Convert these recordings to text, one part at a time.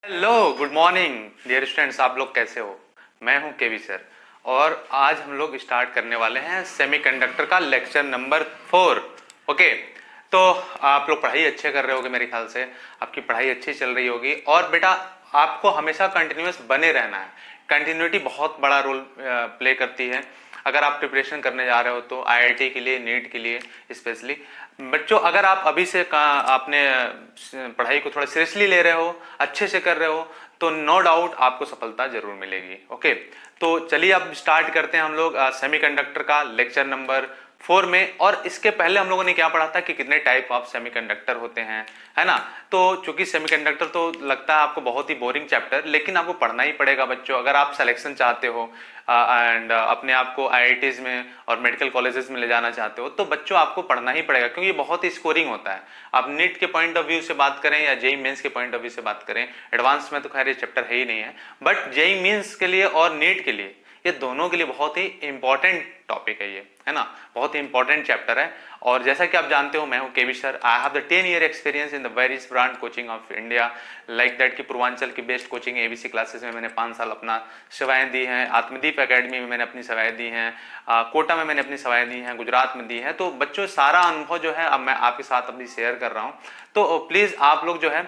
Hello, good morning dear students. आप लोग कैसे हो? मैं हूं केवी सर और आज हम लोग स्टार्ट करने वाले हैं सेमीकंडक्टर का लेक्चर नंबर 4। ओके, तो आप लोग पढ़ाई अच्छे कर रहे होगे, मेरे ख्याल से आपकी पढ़ाई अच्छी चल रही होगी। और बेटा, आपको हमेशा कंटिन्यूअस बने रहना है। कंटिन्यूटी बहुत बड़ा रोल प्ले करती है अगर आप प्रिपरेशन करने जा रहे हो तो, आईआईटी के लिए, नीट के लिए स्पेशली। बच्चों, अगर आप अभी से आपने पढ़ाई को थोड़ा सीरियसली ले रहे हो, अच्छे से कर रहे हो, तो नो डाउट आपको सफलता जरूर मिलेगी। ओके, तो चलिए अब स्टार्ट करते हैं हम लोग सेमीकंडक्टर का लेक्चर नंबर 4 में। और इसके पहले हम लोगों ने क्या पढ़ा था कि कितने टाइप ऑफ सेमीकंडक्टर होते हैं, है ना। तो चूंकि सेमीकंडक्टर तो लगता है आपको बहुत ही बोरिंग चैप्टर, लेकिन आपको पढ़ना ही पड़ेगा बच्चों, अगर आप सिलेक्शन चाहते हो एंड अपने आप को आईआईटीज में और मेडिकल कॉलेजेस में ले जाना चाहते हो, तो बच्चों आपको पढ़ना ही पड़ेगा, क्योंकि ये बहुत ही स्कोरिंग होता है। आप नीट के पॉइंट ऑफ व्यू से बात करें या जेई मेंस के पॉइंट ऑफ व्यू से बात करें, एडवांस में तो खैर ये चैप्टर है ही नहीं है, बट जेई मेंस के लिए और नीट के लिए, ये दोनों के लिए बहुत ही इंपॉर्टेंट टॉपिक है ये, है ना, बहुत ही इंपॉर्टेंट चैप्टर है। और जैसा कि आप जानते हो, मैं हूं KV sir. I have the 10 year experience in the various brand coaching of India, like that कि पूर्वांचल की बेस्ट कोचिंग एबीसी क्लासेस में मैंने 5 साल अपना सेवाएं दी हैं, आत्मदीप एकेडमी में मैंने अपनी सेवाएं दी हैं, कोटा में मैंने अपनी सेवाएं दी हैं, गुजरात में दी हैं। तो बच्चों, सारा अनुभव जो है अब मैं आपके साथ अभी शेयर कर रहा हूँ। तो प्लीज आप लोग जो है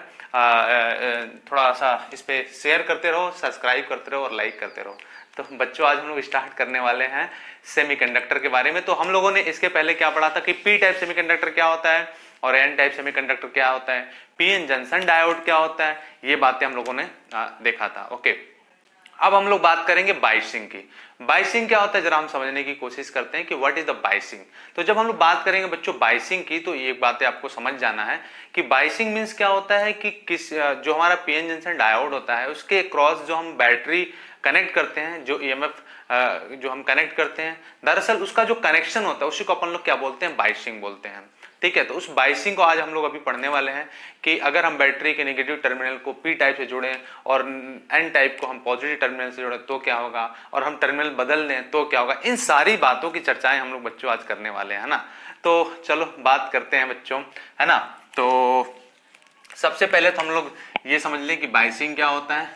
थोड़ा सा इस पे शेयर करते रहो, सब्सक्राइब करते रहो और लाइक करते रहो। तो बच्चों, आज हम लोग स्टार्ट करने वाले हैं सेमीकंडक्टर के बारे में। तो हम लोगों ने इसके पहले क्या पढ़ा था कि पी टाइप सेमीकंडक्टर क्या होता है और एन टाइप सेमीकंडक्टर क्या होता है, पीएन जंक्शन डायोड क्या होता है, ये बातें हम लोगों ने देखा था। ओके, अब हम लोग बात करेंगे बाइसिंग की। बाइसिंग क्या होता है, जरा हम समझने की कोशिश करते हैं कि व्हाट इज द बाइसिंग। तो जब हम लोग बात करेंगे बच्चों बाइसिंग की, तो ये बातें आपको समझ जाना है कि बाइसिंग मींस क्या होता है कि किस जो हमारा पीएन जंक्शन डायोड होता है, उसके क्रॉस जो हम बैटरी कनेक्ट करते हैं, जो ईएमएफ जो हम कनेक्ट करते हैं, दरअसल उसका जो कनेक्शन होता है उसी को अपन लोग क्या बोलते हैं, बाइसिंग बोलते हैं। ठीक है, तो उस बाइसिंग को आज हम लोग अभी पढ़ने वाले हैं कि अगर हम बैटरी के नेगेटिव टर्मिनल को पी टाइप से जोड़ें और एन टाइप को हम पॉजिटिव टर्मिनल से जोड़ें तो क्या होगा, और हम टर्मिनल बदल दें तो क्या होगा। इन सारी बातों की चर्चाएं हम लोग बच्चों आज करने वाले हैं ना। तो चलो बात करते हैं बच्चों, है ना। तो सबसे पहले तो हम लोग ये समझ लें कि बाइसिंग क्या होता है।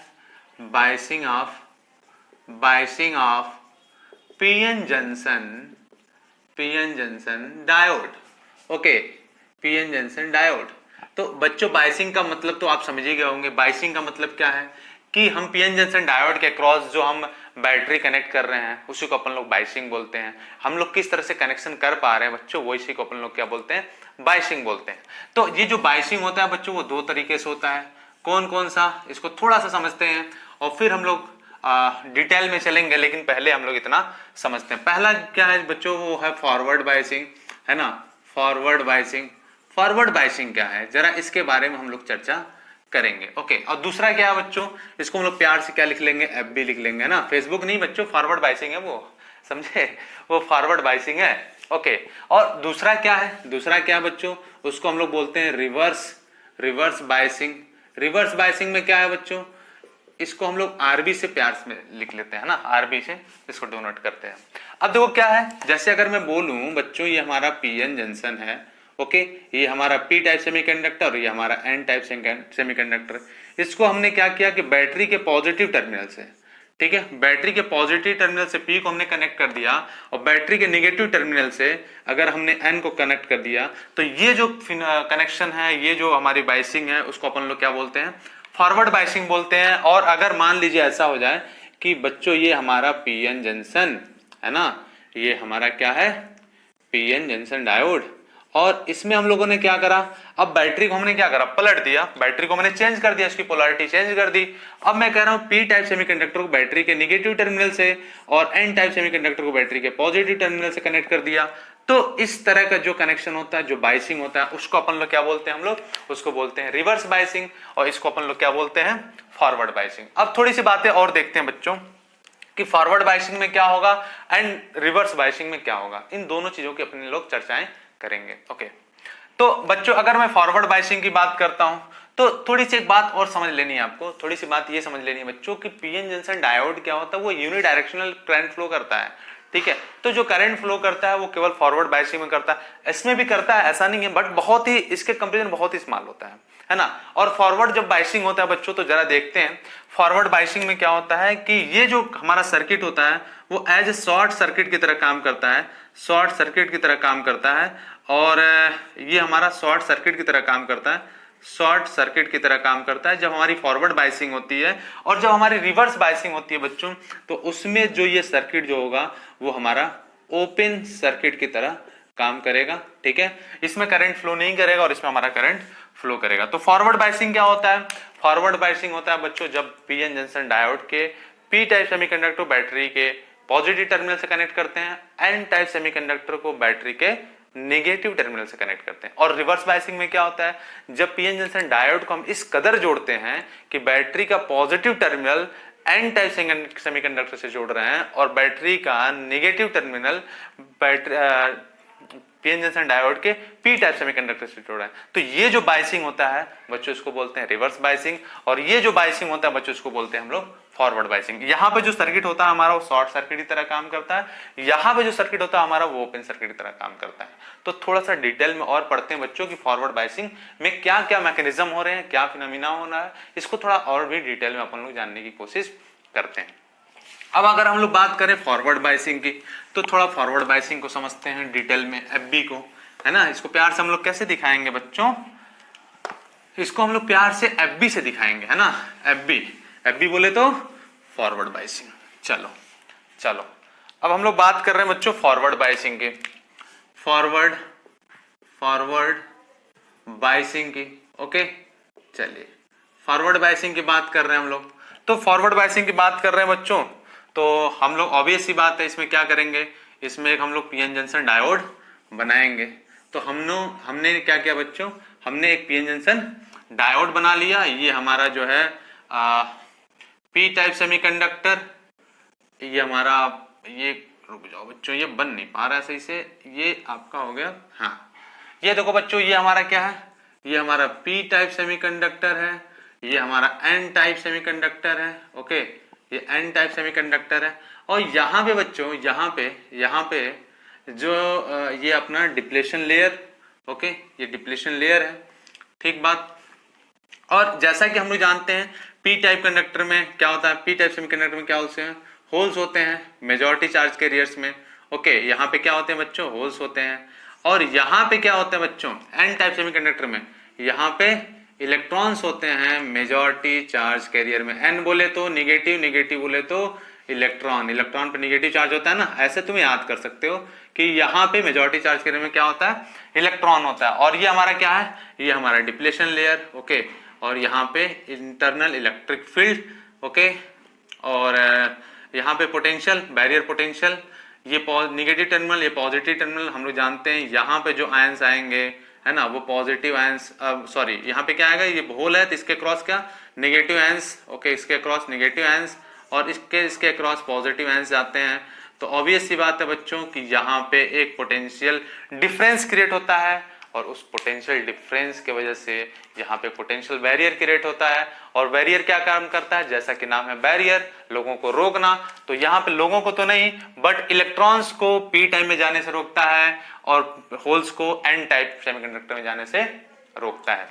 Biasing of PN junction diode. Okay, PN junction diode. तो बच्चों, बाइसिंग का मतलब तो आप समझ ही गए होंगे। बाइसिंग का मतलब क्या है कि हम पीएन जंक्शन डायोड के क्रॉस जो हम बैटरी कनेक्ट कर रहे हैं उसी को अपन लोग बाइसिंग बोलते हैं। हम लोग किस तरह से कनेक्शन कर पा रहे हैं बच्चों, वो इसी को अपन लोग क्या बोलते हैं, बाइसिंग बोलते हैं। तो ये जो बाइसिंग होता है बच्चों, वो 2 तरीके से होता है। कौन कौन सा, इसको थोड़ा सा समझते हैं और फिर हम लोग डिटेल में चलेंगे, लेकिन पहले हम लोग इतना समझते हैं। पहला क्या है बच्चों, वो है फॉरवर्ड बाइसिंग, है ना। फॉरवर्ड बाइसिंग क्या है, जरा इसके बारे में हम लोग चर्चा करेंगे। ओके, और दूसरा क्या है बच्चों, इसको हम लोग प्यार से क्या लिख लेंगे, एफबी लिख लेंगे ना। फेसबुक नहीं बच्चों, फॉरवर्ड बाइसिंग है वो, समझे, वो फॉरवर्ड बाइसिंग है। ओके, और दूसरा क्या है बच्चों, उसको हम लोग बोलते हैं रिवर्स बाइसिंग में क्या है बच्चों, इसको हम लोग आरबी से प्यार में लिख लेते हैं ना, आरबी से इसको डोनोट करते हैं। अब देखो क्या है, जैसे अगर मैं बोलूं बच्चों, ये हमारा पीएन जंक्शन है, ओके, ये हमारा पी टाइप सेमीकंडक्टर, ये हमारा एन टाइप सेमीकंडक्टर। इसको हमने क्या किया कि बैटरी के पॉजिटिव टर्मिनल से, ठीक है, बैटरी के पॉजिटिव टर्मिनल से पी को हमने कनेक्ट कर दिया, और बैटरी के नेगेटिव टर्मिनल से अगर हमने एन को कनेक्ट कर दिया, तो ये जो कनेक्शन है, ये जो हमारी बाइसिंग है, उसको अपन लोग क्या बोलते हैं, फॉरवर्ड बाइसिंग बोलते हैं। और अगर मान लीजिए ऐसा हो जाए कि बच्चों ये हमारा पीएन जंक्शन है ना, ये हमारा क्या है, पीएन जंक्शन डायोड, और इसमें हम लोगों ने क्या करा, अब बैटरी को हमने क्या करा, पलट दिया, बैटरी को मैंने चेंज कर दिया, इसकी पोलैरिटी चेंज कर दी। अब मैं कह रहा हूं पी टाइप सेमीकंडक्टर को बैटरी के नेगेटिव टर्मिनल से और एन टाइप सेमीकंडक्टर को बैटरी के पॉजिटिव टर्मिनल से कनेक्ट कर दिया। तो इस तरह का जो कनेक्शन होता है, जो बाइसिंग होता है, उसको अपन लोग क्या बोलते हैं, हम लोग उसको बोलते हैं रिवर्स बाइसिंग, और इसको अपन लोग क्या बोलते हैं, फॉरवर्ड बाइसिंग। अब थोड़ी सी बातें और देखते हैं बच्चों कि फॉरवर्ड बाइसिंग में क्या होगा एंड रिवर्स बाइसिंग में क्या होगा। इन दोनों चीजों की अपने लोग चर्चाएं करेंगे। ओके, तो बच्चों, अगर मैं फॉरवर्ड बाइसिंग की बात करता हूं तो थोड़ी सी एक बात और समझ लेनी है आपको, थोड़ी सी बात ये समझ लेनी है बच्चों कि पीएन जंक्शन डायोड क्या होता है, वो यूनिडायरेक्शनल करंट फ्लो करता है। ठीक है, तो जो करंट फ्लो करता है वो केवल फॉरवर्ड बाइसिंग में करता है, इसमें भी करता है, ऐसा नहीं है, बट बहुत ही इसके कंपेरिजन बहुत ही स्मॉल होता है ना। और फॉरवर्ड जब बाइसिंग होता है बच्चों, तो जरा देखते हैं फॉरवर्ड बाइसिंग में क्या होता है कि ये जो हमारा सर्किट होता है वो एज ए शॉर्ट सर्किट की तरह काम करता है, शॉर्ट सर्किट की तरह काम करता है। और ये हमारा शॉर्ट सर्किट की तरह काम करता है, शॉर्ट सर्किट की तरह काम करता है जब हमारी फॉरवर्ड बाइसिंग होती है। और जब हमारी रिवर्स बाइसिंग होती है बच्चों, तो उसमें जो ये सर्किट जो होगा वो हमारा ओपन सर्किट की तरह काम करेगा, ठीक है। इसमें करंट फ्लो नहीं करेगा और इसमें हमारा करंट फ्लो करेगा। तो फॉरवर्ड बाइसिंग क्या होता है? फॉरवर्ड बाइसिंग होता है बच्चों जब पीएन जंक्शन डायोड के पी टाइप सेमीकंडक्टर बैटरी के पॉजिटिव टर्मिनल से कनेक्ट करते हैं, एन टाइप सेमीकंडक्टर को बैटरी के नेगेटिव टर्मिनल से कनेक्ट करते हैं। और रिवर्स बाइसिंग में क्या होता है? जब पीएन जंक्शन डायोड को हम इस कदर जोड़ते हैं कि बैटरी का positive terminal N type semiconductor से जोड़ रहे हैं और बैटरी का negative terminal PN junction diode के पी टाइप सेमीकंडक्टर से जोड़ा है, तो ये जो बाइसिंग होता है बच्चों इसको बोलते हैं रिवर्स बाइसिंग। और ये जो बाइसिंग होता है बच्चों इसको बोलते हैं हम लोग फॉरवर्ड बाइसिंग। यहाँ पे जो सर्किट होता है हमारा वो शॉर्ट सर्किट की तरह काम करता है, यहाँ पे जो सर्किट होता है हमारा वो ओपन सर्किट की तरह काम करता है। तो थोड़ा सा डिटेल में और पढ़ते हैं बच्चों की फॉरवर्ड बाइसिंग में क्या क्या मैकेनिज्म हो रहे हैं, क्या फिनोमिना हो रहा है, इसको थोड़ा और भी डिटेल में अपन लोग जानने की कोशिश करते हैं। अब अगर हम लोग बात करें फॉरवर्ड बाइसिंग की, तो थोड़ा फॉरवर्ड बाइसिंग को समझते हैं डिटेल में, एफबी को, है ना। इसको प्यार से हम लोग कैसे दिखाएंगे बच्चों? इसको हम लोग प्यार से एफबी से दिखाएंगे, है ना। एफबी, एफबी बोले तो फॉरवर्ड बाइसिंग। चलो चलो अब हम लोग बात कर रहे हैं बच्चों फॉरवर्ड बाइसिंग की, फॉरवर्ड बाइसिंग की। ओके, चलिए फॉरवर्ड बाइसिंग की बात कर रहे हैं हम लोग। तो फॉरवर्ड बाइसिंग की बात कर रहे हैं बच्चों, तो हम लोग ऑब्वियस सी बात है इसमें क्या करेंगे, इसमें एक हम लोग पीएन जंक्शन डायोड बनाएंगे। तो हमने क्या किया बच्चों, हमने एक पीएन जंक्शन डायोड बना लिया। ये हमारा जो है पी टाइप सेमीकंडक्टर, ये हमारा, ये रुक जाओ बच्चों ये बन नहीं पा रहा है सही से, ये आपका हो गया, हाँ ये देखो बच्चों ये हमारा क्या है, ये हमारा पी टाइप सेमीकंडक्टर है, ये हमारा एन टाइप सेमीकंडक्टर है। ओके, ये एन टाइप सेमीकंडक्टर है। और यहाँ पे बच्चों यहाँ पे जो ये अपना डिप्लेशन लेयर, ओके ये डिप्लेशन लेयर है, ठीक बात। और जैसा कि हम लोग जानते हैं पी टाइप कंडक्टर में क्या होता है, पी टाइप सेमीकंडक्टर में क्या होल्स होते हैं मेजॉरिटी चार्ज कैरियर्स में। ओके, यहाँ पे क्या होते हैं बच्चों, होल्स होते हैं। और यहाँ पे क्या होता है बच्चों, एन टाइप सेमीकंडक्टर में यहाँ पे इलेक्ट्रॉन्स होते हैं मेजॉरिटी चार्ज कैरियर में। एन बोले तो निगेटिव, निगेटिव बोले तो इलेक्ट्रॉन, इलेक्ट्रॉन पे निगेटिव चार्ज होता है ना। ऐसे तुम याद कर सकते हो कि यहाँ पे मेजॉरिटी चार्ज कैरियर में क्या होता है, इलेक्ट्रॉन होता है। और ये हमारा क्या है, ये हमारा डिप्लेशन लेयर। ओके, और यहाँ पे इंटरनल इलेक्ट्रिक फील्ड। ओके, और यहाँ पे पोटेंशियल, बैरियर पोटेंशियल, ये निगेटिव टर्मिनल, ये पॉजिटिव टर्मिनल। हम लोग जानते हैं यहाँ पे जो आयंस आएंगे, है ना, वो पॉजिटिव आयंस, सॉरी यहाँ पे क्या आएगा, ये होल है तो इसके क्रॉस क्या, नेगेटिव आयंस। ओके, इसके क्रॉस नेगेटिव आयंस और इसके क्रॉस पॉजिटिव आयंस जाते हैं। तो ऑब्वियस सी बात है बच्चों कि यहाँ पे एक पोटेंशियल डिफरेंस क्रिएट होता है और उस पोटेंशियल डिफरेंस के वजह से यहाँ पे पोटेंशियल बैरियर क्रिएट होता है। और बैरियर क्या काम करता है, जैसा कि नाम है बैरियर, लोगों को रोकना। तो यहाँ पे लोगों को तो नहीं बट इलेक्ट्रॉन्स को पी टाइप में जाने से रोकता है और होल्स को एन टाइप सेमीकंडक्टर में जाने से रोकता है,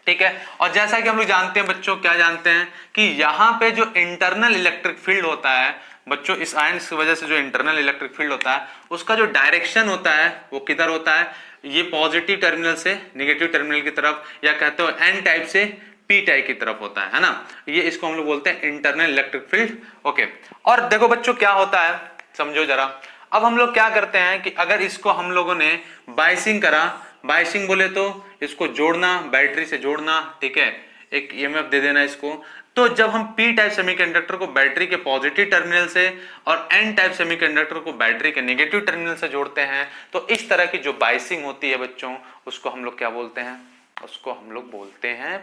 ठीक है। और जैसा कि हम लोग जानते हैं बच्चों, क्या जानते हैं कि यहाँ पे जो इंटरनल इलेक्ट्रिक फील्ड होता है बच्चों, इस आयंस की वजह से जो इंटरनल इलेक्ट्रिक फील्ड होता है उसका जो डायरेक्शन होता है वो किधर होता है, ये पॉजिटिव टर्मिनल से निगेटिव टर्मिनल की तरफ, या कहते हो एन टाइप से पी टाइप की तरफ होता है ना। ये इसको हम लोग बोलते हैं इंटरनल इलेक्ट्रिक फील्ड। ओके, और देखो बच्चों क्या होता है, समझो जरा। अब हम लोग क्या करते हैं कि अगर इसको हम लोगों ने बाइसिंग करा, बाइसिंग बोले तो इसको जोड़ना, बैटरी से जोड़ना, ठीक है, एक ईएमएफ दे देना इसको। तो जब हम पी टाइप सेमीकंडक्टर को बैटरी के पॉजिटिव टर्मिनल से और एन टाइप सेमीकंडक्टर को बैटरी के नेगेटिव टर्मिनल से जोड़ते हैं, तो इस तरह की जो बाइसिंग होती है बच्चों, उसको हम लोग क्या बोलते हैं, उसको हम लोग बोलते हैं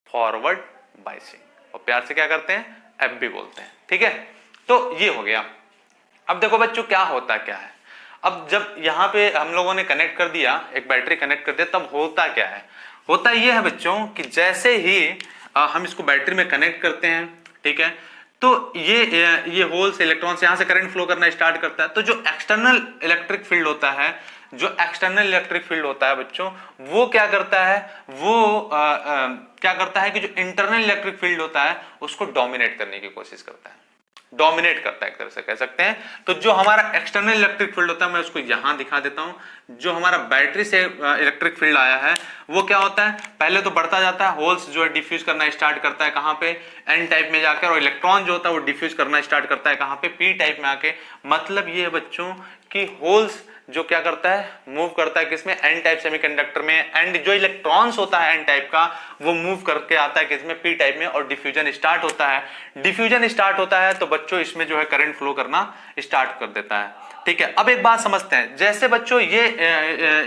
फॉरवर्ड बाइसिंग। और प्यार से क्या करते हैं, एफबी बोलते हैं, ठीक है। तो ये हो गया। अब देखो बच्चों क्या होता क्या है, अब जब यहाँ पे हम लोगों ने कनेक्ट कर दिया, एक बैटरी कनेक्ट कर दिया, तब होता क्या है, होता ये है बच्चों कि जैसे ही हम इसको बैटरी में कनेक्ट करते हैं, ठीक है, तो ये होल से इलेक्ट्रॉन से यहाँ से करंट फ्लो करना स्टार्ट करता है। तो जो एक्सटर्नल इलेक्ट्रिक फील्ड होता है जो एक्सटर्नल इलेक्ट्रिक फील्ड होता है बच्चों, वो क्या करता है, वो क्या करता है कि जो इंटरनल इलेक्ट्रिक फील्ड होता है उसको डोमिनेट करने की कोशिश करता है, डोमिनेट करता है एक तरह से कह सकते हैं। तो जो हमारा एक्सटर्नल इलेक्ट्रिक फील्ड होता है, मैं उसको यहां दिखा देता हूं। जो हमारा बैटरी से इलेक्ट्रिक फील्ड आया है वो क्या होता है, पहले तो बढ़ता जाता है, होल्स जो है डिफ्यूज करना स्टार्ट करता है कहां पे, एन टाइप में जाकर, और इलेक्ट्रॉन जो होता है वो डिफ्यूज करना स्टार्ट करता है कहां पे, पी टाइप में आके। मतलब ये है बच्चों कि होल्स जो क्या करता है, मूव करता है किसमें, एन टाइप सेमीकंडक्टर में, एंड जो इलेक्ट्रॉन्स होता है एन टाइप का वो मूव करके आता है किसमें, पी टाइप में, और डिफ्यूजन स्टार्ट होता है। डिफ्यूजन स्टार्ट होता है तो बच्चों इसमें जो है करंट फ्लो करना स्टार्ट कर देता है। ठीक है, अब एक बात समझते हैं, जैसे बच्चों ये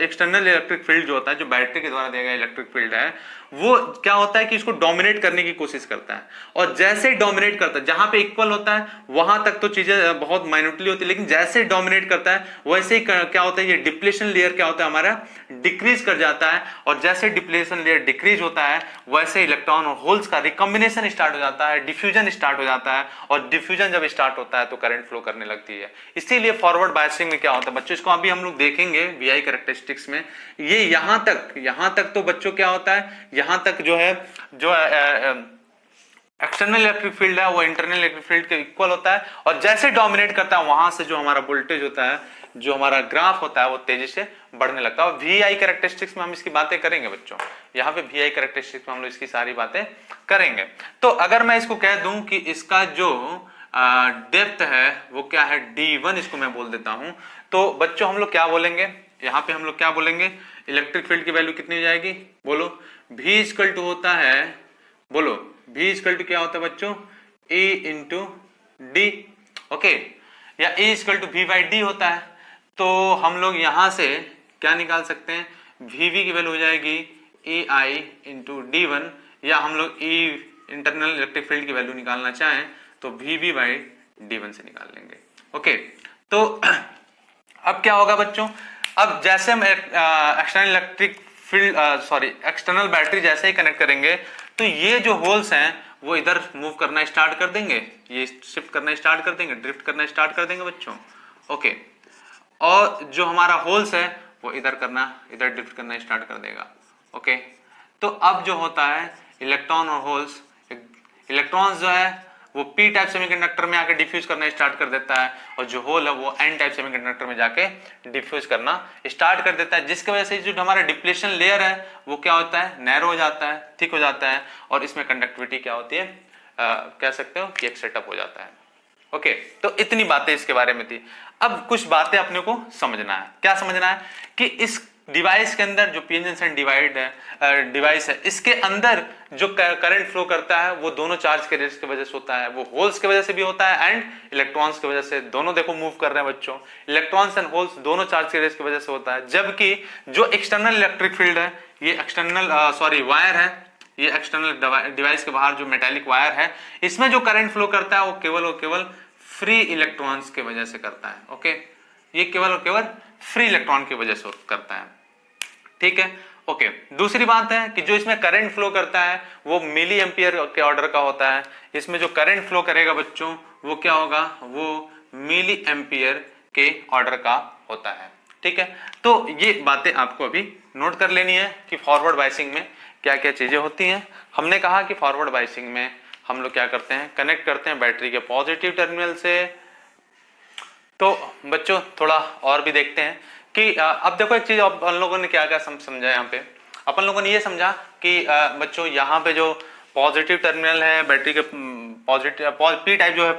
एक्सटर्नल इलेक्ट्रिक फील्ड जो होता है, जो बैटरी के द्वारा दिया गया इलेक्ट्रिक फील्ड है, वो क्या होता है कि इसको डोमिनेट करने की कोशिश करता है, और जैसे ही डोमिनेट करता है, जहां पे इक्वल होता है वहां तक तो चीजें बहुत माइन्यूटली होती है, लेकिन जैसे ही डोमिनेट करता है वैसे ही क्या होता है, ये डिप्लेशन लेयर क्या होता है हमारा, डिक्रीज कर जाता है, और जैसे डिप्लेशन लेयर डिक्रीज होता है वैसे इलेक्ट्रॉन और होल्स का रिकॉम्बिनेशन स्टार्ट हो जाता है, डिफ्यूजन स्टार्ट हो जाता है, और डिफ्यूजन जब स्टार्ट होता है तो करंट फ्लो करने लगती है। इसीलिए फॉरवर्ड बायसिंग में क्या होता है बच्चों, इसको अभी हम लोग देखेंगे वीआई कैरेक्टरिस्टिक्स में। ये यहां तक तो बच्चों क्या होता है, यहां तक जो है, जो एक्सटर्नल इलेक्ट्रिक फील्ड है वो इंटरनल इलेक्ट्रिक फील्ड के इक्वल होता है, और जैसे डोमिनेट करता है वहां से जो हमारा वोल्टेज होता है, जो हमारा ग्राफ होता है वो तेजी से बढ़ने लगता है। और वीआई कैरेक्टरिस्टिक्स में हम इसकी बातें करेंगे बच्चों, यहाँ पे वीआई कैरेक्टरिस्टिक्स में हम लोग इसकी सारी बातें करेंगे। तो अगर मैं इसको कह दूं कि इसका जो डेप्थ है वो क्या है, D1 इसको मैं बोल देता हूं, तो बच्चों हम लोग क्या बोलेंगे, यहाँ पे हम लोग क्या बोलेंगे, इलेक्ट्रिक फील्ड की वैल्यू कितनी हो जाएगी, बोलो, V इक्वल टू होता है, बोलो V इक्वल टू क्या होता है बच्चों, E इंटू डी, ओके, या E equal to V by D होता है। तो हम लोग यहां से क्या निकाल सकते हैं, VV की वैल्यू हो जाएगी EI इंटू D1, या हम लोग E इंटरनल इलेक्ट्रिक फील्ड की वैल्यू निकालना चाहें तो VV बाई D1 से निकाल लेंगे। ओके, तो अब क्या होगा बच्चों, अब जैसे हम external electric field external battery जैसे ही कनेक्ट करेंगे तो ये जो होल्स हैं वो इधर मूव करना स्टार्ट कर देंगे, ये शिफ्ट करना स्टार्ट कर देंगे, ड्रिफ्ट करना स्टार्ट कर देंगे बच्चों। ओके, और जो हमारा होल्स है वो इधर ड्रिफ्ट करना स्टार्ट कर देगा। ओके, तो अब जो होता है इलेक्ट्रॉन और होल्स, इलेक्ट्रॉन्स जो है वो पी टाइप सेमीकंडक्टर में आके डिफ्यूज करना स्टार्ट कर देता है, और जो होल है वो एन टाइप सेमीकंडक्टर में जाके डिफ्यूज करना स्टार्ट कर देता है, जिसकी वजह से जो हमारा डिप्लेशन लेयर है वो क्या होता है, नैरो हो जाता है, थिक हो जाता है, और इसमें कंडक्टिविटी क्या होती है, कह सकते हो कि एक सेटअप हो जाता है। ओके, तो इतनी बातें इसके बारे में थी। अब कुछ बातें अपने को समझना है, क्या समझना है कि इस डिवाइस के अंदर जो पीएन जंक्शन डिवाइस है, इसके अंदर जो करंट फ्लो करता है वो दोनों चार्ज कैरियर्स की वजह से होता है, वो होल्स की वजह से भी होता है एंड इलेक्ट्रॉन्स की वजह से, दोनों देखो मूव कर रहे हैं बच्चों, इलेक्ट्रॉन्स एंड होल्स दोनों चार्ज कैरियर्स की वजह से होता है। जबकि जो एक्सटर्नल इलेक्ट्रिक फील्ड है, ये एक्सटर्नल वायर है, ये एक्सटर्नल डिवाइस के बाहर जो मेटालिक वायर है, इसमें जो करंट फ्लो करता है वो केवल और केवल फ्री इलेक्ट्रॉन्स की वजह से करता है। ओके, ये केवल और केवल फ्री इलेक्ट्रॉन की वजह से करता है। ठीक है, ओके, दूसरी बात है कि जो इसमें करंट फ्लो करता है वो मिली एम्पियर के ऑर्डर का होता है। इसमें जो करंट फ्लो करेगा बच्चों वो क्या होगा, वो मिली एम्पियर के ऑर्डर का होता है। ठीक है, तो ये बातें आपको अभी नोट कर लेनी है कि फॉरवर्ड बायसिंग में क्या क्या चीजें होती हैं। हमने कहा कि फॉरवर्ड बायसिंग में हम लोग क्या करते हैं, कनेक्ट करते हैं बैटरी के पॉजिटिव टर्मिनल से। तो बच्चों थोड़ा और भी देखते हैं कि अब देखो एक चीज अपन लोगों ने क्या क्या समझा, यहाँ पे अपन लोगों ने ये समझा कि बच्चों यहाँ पे जो पॉजिटिव टर्मिनल है बैटरी के पॉजिटिव पी टाइप जो है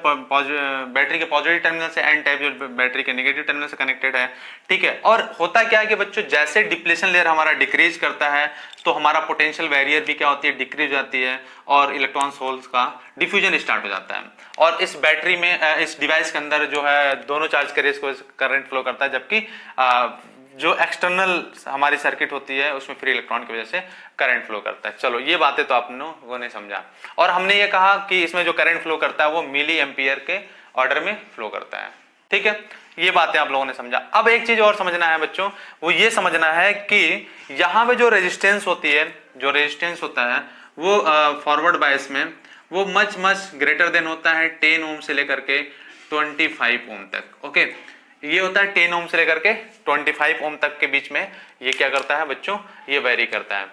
बैटरी के पॉजिटिव टर्मिनल से, एन टाइप जो बैटरी के नेगेटिव टर्मिनल से कनेक्टेड है। ठीक है, और होता क्या है कि बच्चों जैसे डिप्लेशन लेयर हमारा डिक्रीज करता है तो हमारा पोटेंशियल बैरियर भी क्या होती है, डिक्रीज हो जाती है, और इलेक्ट्रॉन्स होल्स का डिफ्यूजन स्टार्ट हो जाता है। और इस बैटरी में इस डिवाइस के अंदर जो है दोनों चार्ज कैरियर्स को करंट फ्लो करता है, जबकि जो एक्सटर्नल हमारी सर्किट होती है उसमें फ्री इलेक्ट्रॉन की वजह से करंट फ्लो करता है। चलो ये बातें तो आप लोगों ने समझा, और हमने ये कहा कि इसमें जो करंट फ्लो करता है वो मिली एम्पियर के ऑर्डर में फ्लो करता है। ठीक है, ये बातें आप लोगों ने समझा। अब एक चीज और समझना है बच्चों, वो ये समझना है कि यहाँ पे जो रेजिस्टेंस होती है, जो रेजिस्टेंस होता है वो फॉरवर्ड बायस में वो मच ग्रेटर देन होता है 10 ओम से लेकर के 25 ओम तक। ओके, ये होता है 10 ओम से लेकर के 25 ओम तक के बीच में ये क्या करता है बच्चों, ये वेरी करता है।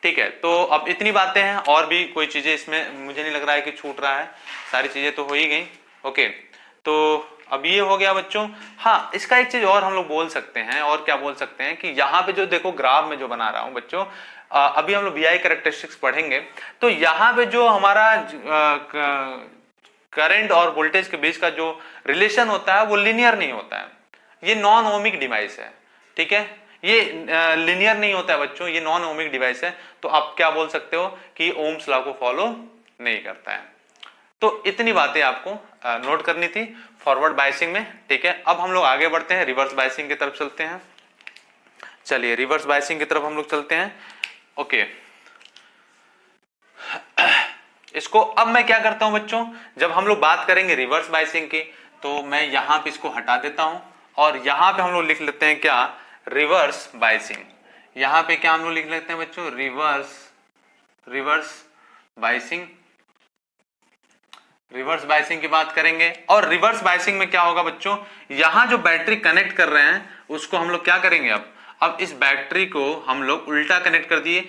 ठीक है, तो अब इतनी बातें हैं, और भी कोई चीजें इसमें मुझे नहीं लग रहा है कि छूट रहा है, सारी चीजें तो हो ही गई। ओके, तो अब ये हो गया बच्चों। हाँ, इसका एक चीज और हम लोग बोल सकते हैं, और क्या बोल सकते हैं कि यहाँ पे जो देखो ग्राफ में जो बना रहा हूं बच्चों, अभी हम लोग वीआई कैरेक्टरिस्टिक्स पढ़ेंगे, तो यहाँ पे जो हमारा करंट और वोल्टेज के बीच का जो रिलेशन होता है वो लिनियर नहीं होता है, ये नॉन ओमिक डिवाइस है। ठीक है, ये लिनियर नहीं होता है बच्चों, ये नॉन ओमिक डिवाइस है, तो आप क्या बोल सकते हो कि ओम्स लॉ को फॉलो नहीं करता है। तो इतनी बातें आपको नोट करनी थी फॉरवर्ड बायसिंग में। ठीक है, अब हम लोग आगे बढ़ते हैं, रिवर्स बायसिंग की तरफ चलते हैं। चलिए रिवर्स बायसिंग की तरफ हम लोग चलते हैं। ओके, इसको अब मैं क्या करता हूं बच्चों, जब हम लोग बात करेंगे रिवर्स बायसिंग की, तो मैं यहां पे इसको हटा देता हूं और यहां पे हम लोग लिख लेते हैं क्या, रिवर्स बायसिंग। यहां पे क्या हम लोग लिख लेते हैं बच्चों, रिवर्स बायसिंग। रिवर्स बायसिंग की बात करेंगे, और रिवर्स बायसिंग में क्या होगा बच्चों, यहां जो बैटरी कनेक्ट कर रहे हैं उसको हम लोग क्या करेंगे, अब इस बैटरी को हम लोग उल्टा कनेक्ट कर दिए,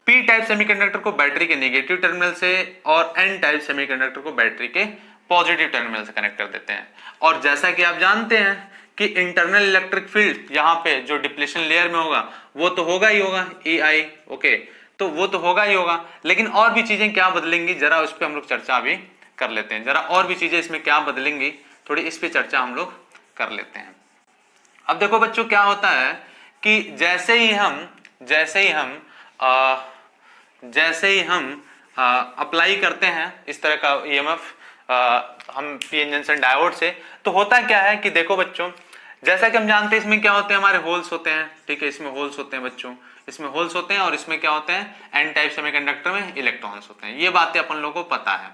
पी टाइप सेमीकंडक्टर को बैटरी के नेगेटिव टर्मिनल से और एन टाइप सेमीकंडक्टर को बैटरी के पॉजिटिव टर्मिनल से कनेक्ट कर देते हैं। और जैसा कि आप जानते हैं कि इंटरनल इलेक्ट्रिक फील्ड यहाँ पे जो डिप्लेशन लेयर में होगा वो तो होगा ही होगा, ई आई। ओके, तो वो तो होगा ही होगा, लेकिन और भी चीजें क्या बदलेंगी जरा उस पर हम लोग चर्चा भी कर लेते हैं। जरा और भी चीजें इसमें क्या बदलेंगी, थोड़ी इस पे चर्चा हम लोग कर लेते हैं। अब देखो बच्चों क्या होता है कि जैसे ही हम अप्लाई करते हैं इस तरह का ईएमएफ हम पीएन जंक्शन डायोड से, तो होता क्या है कि देखो बच्चों, जैसा कि हम जानते हैं इसमें क्या होते हैं, हमारे होल्स होते हैं। ठीक है, इसमें होल्स होते हैं बच्चों, इसमें होल्स होते हैं, और इसमें क्या होते हैं, एन टाइप सेमीकंडक्टर में इलेक्ट्रॉन्स होते हैं। ये बातें अपन लोगों को पता है।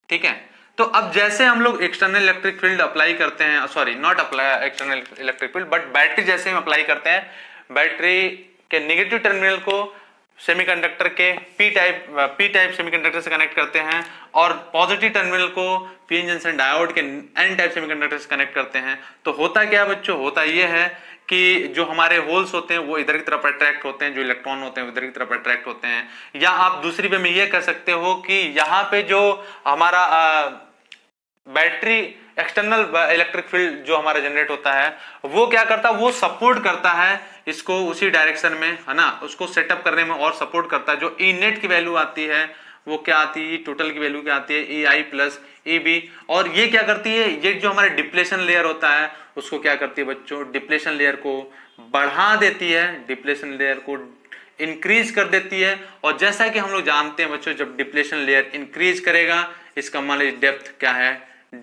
ठीक है, तो अब जैसे हम लोग एक्सटर्नल इलेक्ट्रिक फील्ड अप्लाई करते हैं, sorry not apply external electric field but battery जैसे हम अप्लाई करते हैं, बैटरी के नेगेटिव टर्मिनल को सेमीकंडक्टर के पी टाइप सेमीकंडक्टर से कनेक्ट करते हैं, और पॉजिटिव टर्मिनल को पीएन जंक्शन डायोड के एन टाइप सेमीकंडक्टर से कनेक्ट करते हैं। तो होता क्या बच्चों, होता ये है कि जो हमारे होल्स होते हैं वो इधर की तरफ अट्रैक्ट होते हैं, जो इलेक्ट्रॉन होते हैं वो इधर की तरफ अट्रैक्ट होते हैं। या आप दूसरी वे में ये कह सकते हो कि यहाँ पे जो हमारा बैटरी एक्सटर्नल इलेक्ट्रिक फील्ड जो हमारा जनरेट होता है वो क्या करता है, वो सपोर्ट करता है इसको उसी डायरेक्शन में, है ना, उसको सेटअप करने में और सपोर्ट करता है। जो ई नेट की वैल्यू आती है वो क्या आती है, टोटल की वैल्यू क्या आती है, ई आई प्लस ई बी। और ये क्या करती है, ये जो हमारे डिप्लेशन लेयर होता है उसको क्या करती है बच्चों, डिप्लेशन लेयर को बढ़ा देती है, डिप्लेशन लेयर को इंक्रीज कर देती है। और जैसा कि हम लोग जानते हैं बच्चों, जब डिप्लेशन लेयर इंक्रीज करेगा, इसका मान लीजिए डेप्थ क्या है,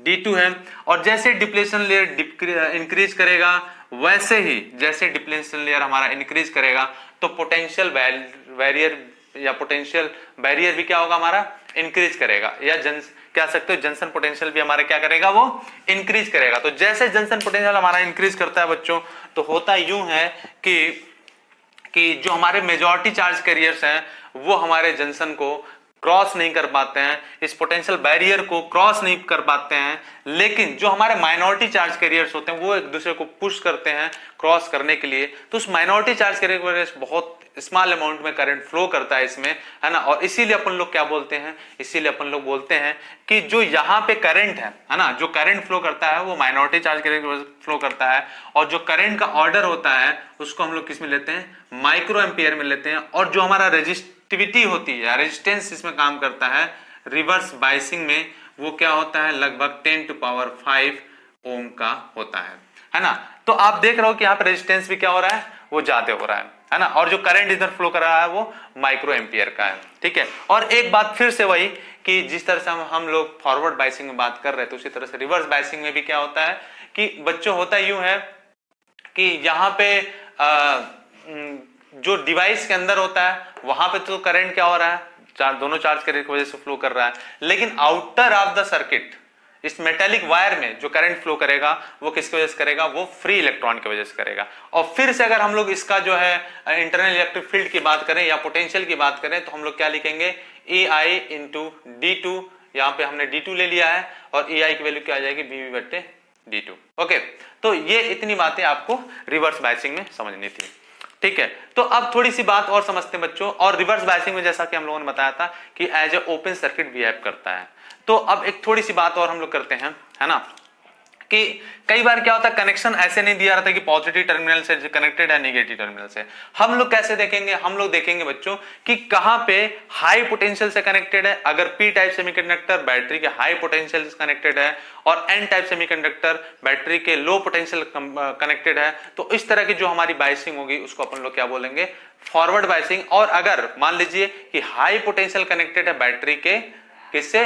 D2 है, और जैसे डिप्लेशन लेयर इंक्रीज करेगा वैसे ही जैसे डिप्लेशन लेयर हमारा इंक्रीज करेगा तो पोटेंशियल बैरियर या पोटेंशियल बैरियर भी क्या होगा, हमारा इंक्रीज करेगा, या क्या सकते हो जंक्शन पोटेंशियल भी हमारा क्या करेगा, वो इंक्रीज करेगा। तो जैसे जंक्शन पोटेंशियल हमारा इंक्रीज करता है बच्चों, तो होता यूं है कि जो हमारे मेजॉरिटी चार्ज कैरियर्स हैं वो हमारे जंक्शन को क्रॉस नहीं कर पाते हैं, इस पोटेंशियल बैरियर को क्रॉस नहीं कर पाते हैं, लेकिन जो हमारे माइनॉरिटी चार्ज कैरियर्स होते हैं वो एक दूसरे को पुश करते हैं क्रॉस करने के लिए। तो उस माइनॉरिटी चार्ज कैरियर की वजह से बहुत स्मॉल अमाउंट में करंट फ्लो करता है इसमें, है ना, और इसीलिए अपन लोग क्या बोलते हैं, इसीलिए अपन लोग बोलते हैं कि जो यहाँ पे करंट है ना, जो करंट फ्लो करता है वो माइनॉरिटी चार्ज कैरियर की वजह से फ्लो करता है, और जो करंट का ऑर्डर होता है उसको हम लोग किस में लेते हैं, माइक्रो एम्पियर में लेते हैं। और जो हमारा रेजिस्टिविटी होती है, रेजिस्टेंस इसमें काम करता है रिवर्स बायसिंग में, वो क्या होता है, लगभग 10⁵ ओम का होता है ना। तो आप देख रहे हो कि यहाँ पे रेजिस्टेंस भी क्या हो रहा है, वो ज्यादा हो रहा है ना, और जो करंट इधर फ्लो कर रहा है वो माइक्रो एम्पियर का है। ठीक है, और एक बात फिर से वही कि जिस तरह से हम लोग फॉरवर्ड बायसिंग में बात कर रहे थे उसी तरह से रिवर्स बायसिंग में भी क्या होता है कि बच्चों होता यूं है कि यहाँ पे जो डिवाइस के अंदर होता है वहां पे तो करंट क्या हो रहा है, दोनों चार्ज कैरियर की वजह से फ्लो कर रहा है, लेकिन आउटर ऑफ द सर्किट इस मेटेलिक वायर में जो करंट फ्लो करेगा वो किसकी वजह से करेगा, वो फ्री इलेक्ट्रॉन की वजह से करेगा। और फिर से अगर हम लोग इसका जो है इंटरनल इलेक्ट्रिक फील्ड की बात करें या पोटेंशियल की बात करें तो हम लोग क्या लिखेंगे, ई आई इंटू डी टू, यहाँ पे हमने D2 ले लिया है, और ई आई की वैल्यू क्या आ जाएगी, BV/V D2। ओके, तो ये इतनी बातें आपको रिवर्स बायसिंग में समझनी थी। ठीक है, तो अब थोड़ी सी बात और समझते हैं बच्चों। और रिवर्स बायसिंग में जैसा कि हम लोगों ने बताया था कि as a open circuit behave करता है। तो अब एक थोड़ी सी बात और हम लोग करते हैं, है ना, कि कई बार क्या होता है कनेक्शन ऐसे नहीं दिया रहता कि पॉजिटिव टर्मिनल से कनेक्टेड है नेगेटिव टर्मिनल से। हम लोग कैसे देखेंगे, हम लोग देखेंगे बच्चों कि कहां पे हाई पोटेंशियल से कनेक्टेड है। अगर पी टाइप सेमीकंडक्टर बैटरी के हाई पोटेंशियल से कनेक्टेड है और एन टाइप सेमीकंडक्टर बैटरी के लो पोटेंशियल कनेक्टेड है, तो इस तरह की जो हमारी बायसिंग होगी उसको अपन लोग क्या बोलेंगे, फॉरवर्ड बायसिंग। और अगर मान लीजिए कि हाई पोटेंशियल कनेक्टेड है बैटरी के किससे,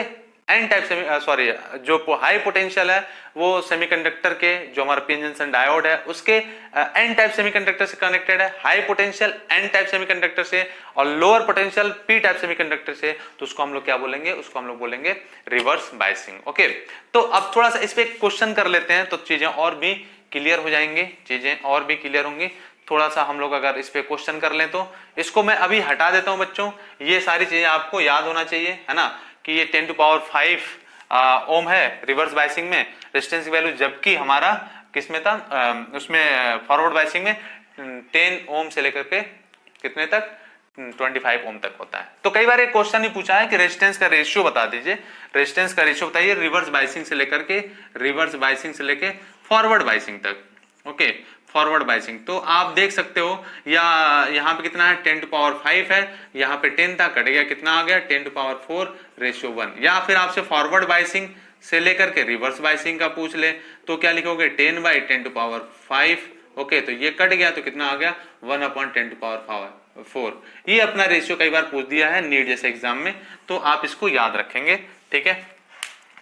एन टाइप सॉरी जो हाई पोटेंशियल है वो सेमीकंडक्टर के जो हमारा पीएन जंक्शन डायोड है उसके एन टाइप सेमीकंडक्टर से कनेक्टेड है, high potential N type semiconductor से और lower potential P type semiconductor से, तो उसको हम लोग क्या बोलेंगे, उसको हम लोग बोलेंगे रिवर्स बायसिंग। ओके, तो अब थोड़ा सा इस पे क्वेश्चन कर लेते हैं तो चीजें और भी क्लियर हो जाएंगी, चीजें और भी क्लियर होंगी। थोड़ा सा हम लोग अगर इस पे क्वेश्चन कर लें तो इसको मैं अभी हटा देता हूं बच्चों। ये सारी चीजें आपको याद होना चाहिए, है ना, कि ये 10⁵ ओम है रिवर्स बायसिंग में रेजिस्टेंस की वैल्यू, जबकि हमारा किसमें था, उसमें फॉरवर्ड बायसिंग में 10 ओम से लेकर के कितने तक, 25 ओम तक होता है। तो कई बार एक क्वेश्चन ही पूछा है कि रेजिस्टेंस का रेशियो बता दीजिए, रेजिस्टेंस का रेशियो बताइए रिवर्स बायसिंग से लेकर के फॉरवर्ड बायसिंग तक। ओके, फॉरवर्ड बायसिंग तो आप देख सकते हो, या यहाँ पे कितना है 10⁵ है, यहाँ पे 10 था कट गया, कितना आ गया 10⁴/1। या फिर आपसे फॉरवर्ड बायसिंग से लेकर के रिवर्स बायसिंग का पूछ ले तो क्या लिखोगे 10/10⁵। ओके, तो ये कट गया तो कितना आ गया 1/10⁴। ये अपना रेशियो कई बार पूछ दिया है नीट जैसे एग्जाम में, तो आप इसको याद रखेंगे। ठीक है,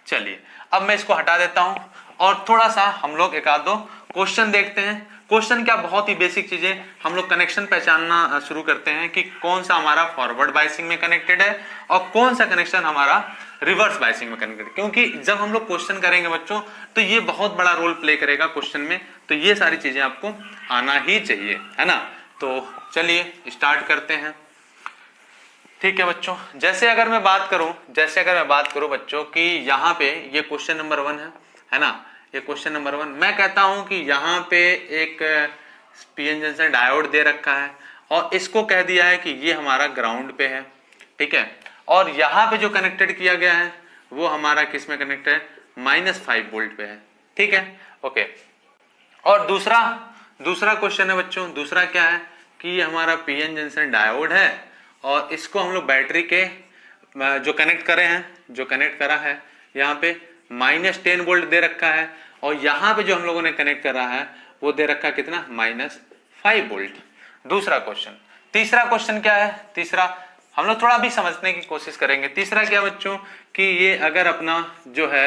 चलिए अब मैं इसको हटा देता हूं और थोड़ा सा हम लोग एक आध दो क्वेश्चन देखते हैं। क्वेश्चन क्या, बहुत ही बेसिक चीजें, हम लोग कनेक्शन पहचानना शुरू करते हैं कि कौन सा हमारा फॉरवर्ड बायसिंग में कनेक्टेड है और कौन सा कनेक्शन हमारा रिवर्स बायसिंग में कनेक्टेड है। क्योंकि जब हम लोग क्वेश्चन करेंगे बच्चों तो ये बहुत बड़ा रोल प्ले करेगा क्वेश्चन में, तो ये सारी चीजें आपको आना ही चाहिए, है ना। तो चलिए स्टार्ट करते हैं। ठीक है बच्चों, जैसे अगर मैं बात करूं बच्चों कि यहाँ पे ये क्वेश्चन नंबर 1 है ना, ये क्वेश्चन नंबर 1 मैं कहता हूं कि यहाँ पे एक पीएन जंक्शन डायोड दे रखा है और इसको कह दिया है कि ये हमारा ग्राउंड पे है। ठीक है, और यहाँ पे जो कनेक्टेड किया गया है वो हमारा किस में कनेक्टेड है, -5 वोल्ट पे है। ठीक है, ओके। और दूसरा क्वेश्चन है बच्चों, दूसरा क्या है कि ये हमारा पीएन जंक्शन डायोड है और इसको हम लोग बैटरी के जो कनेक्ट करा है यहाँ पे -10 वोल्ट दे रखा है और यहाँ पे जो हम लोगों ने कनेक्ट करा है वो दे रखा है कितना, -5 वोल्ट। दूसरा क्वेश्चन। तीसरा क्वेश्चन क्या है, तीसरा हम लोग थोड़ा भी समझने की कोशिश करेंगे। तीसरा क्या बच्चों कि ये अगर अपना जो है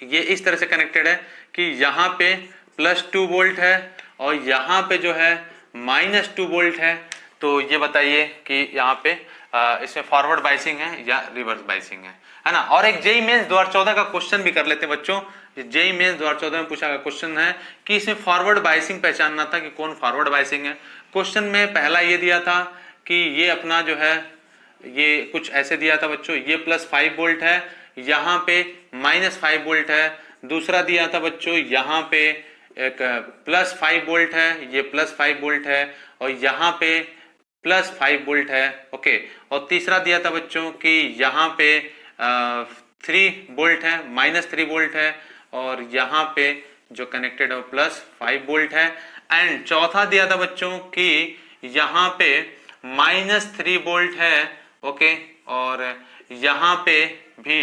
ये इस तरह से कनेक्टेड है कि यहाँ पे +2 वोल्ट है और यहाँ पे जो है -2 वोल्ट है, तो ये बताइए कि यहाँ पे इसमें फॉरवर्ड बायसिंग है या रिवर्स बायसिंग है ना। और एक जेईई मेंस 2014 का क्वेश्चन भी कर लेते हैं बच्चों। जेईई मेंस 2014 में पूछा गया क्वेश्चन है कि इसमें फॉरवर्ड बायसिंग पहचानना था कि कौन फॉरवर्ड बायसिंग है। क्वेश्चन में पहला ये दिया था कि ये अपना जो है ये कुछ ऐसे दिया था बच्चों, ये +5 वोल्ट है, यहाँ पे -5 वोल्ट है। दूसरा दिया था बच्चों यहाँ पे एक +5 वोल्ट है, ये +5 वोल्ट है और यहाँ पे +5 वोल्ट है। ओके, और तीसरा दिया था बच्चों कि यहाँ पे 3 वोल्ट है, -3 वोल्ट है और यहाँ पे जो कनेक्टेड है वो +5 वोल्ट है। एंड चौथा दिया था बच्चों कि यहाँ पे -3 वोल्ट है। ओके, और यहाँ पे भी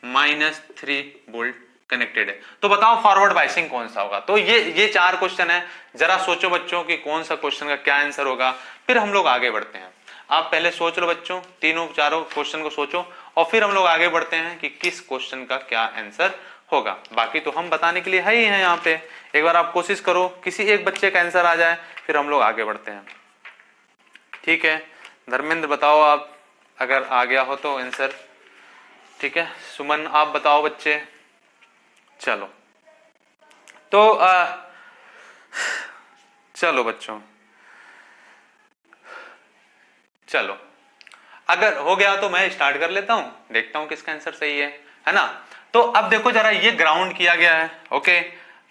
-3 वोल्ट कनेक्टेड है। तो बताओ फॉरवर्ड बायसिंग कौन सा होगा। तो ये 4 क्वेश्चन है, जरा सोचो बच्चों कि कौन सा क्वेश्चन का क्या आंसर होगा, फिर हम लोग आगे बढ़ते हैं। आप पहले सोच लो बच्चों, तीनों चारों क्वेश्चन को सोचो और फिर हम लोग आगे बढ़ते हैं कि किस क्वेश्चन का क्या आंसर होगा। बाकी तो हम बताने के लिए है ही है यहाँ पे, एक बार आप कोशिश करो किसी एक बच्चे का आंसर आ जाए फिर हम लोग आगे बढ़ते हैं। ठीक है, धर्मेंद्र बताओ आप अगर आ गया हो तो आंसर। ठीक है, सुमन आप बताओ बच्चे। चलो तो चलो बच्चों, चलो अगर हो गया तो मैं स्टार्ट कर लेता हूं, देखता हूं किसका आंसर सही है ना। तो अब देखो जरा, ये ग्राउंड किया गया है, ओके,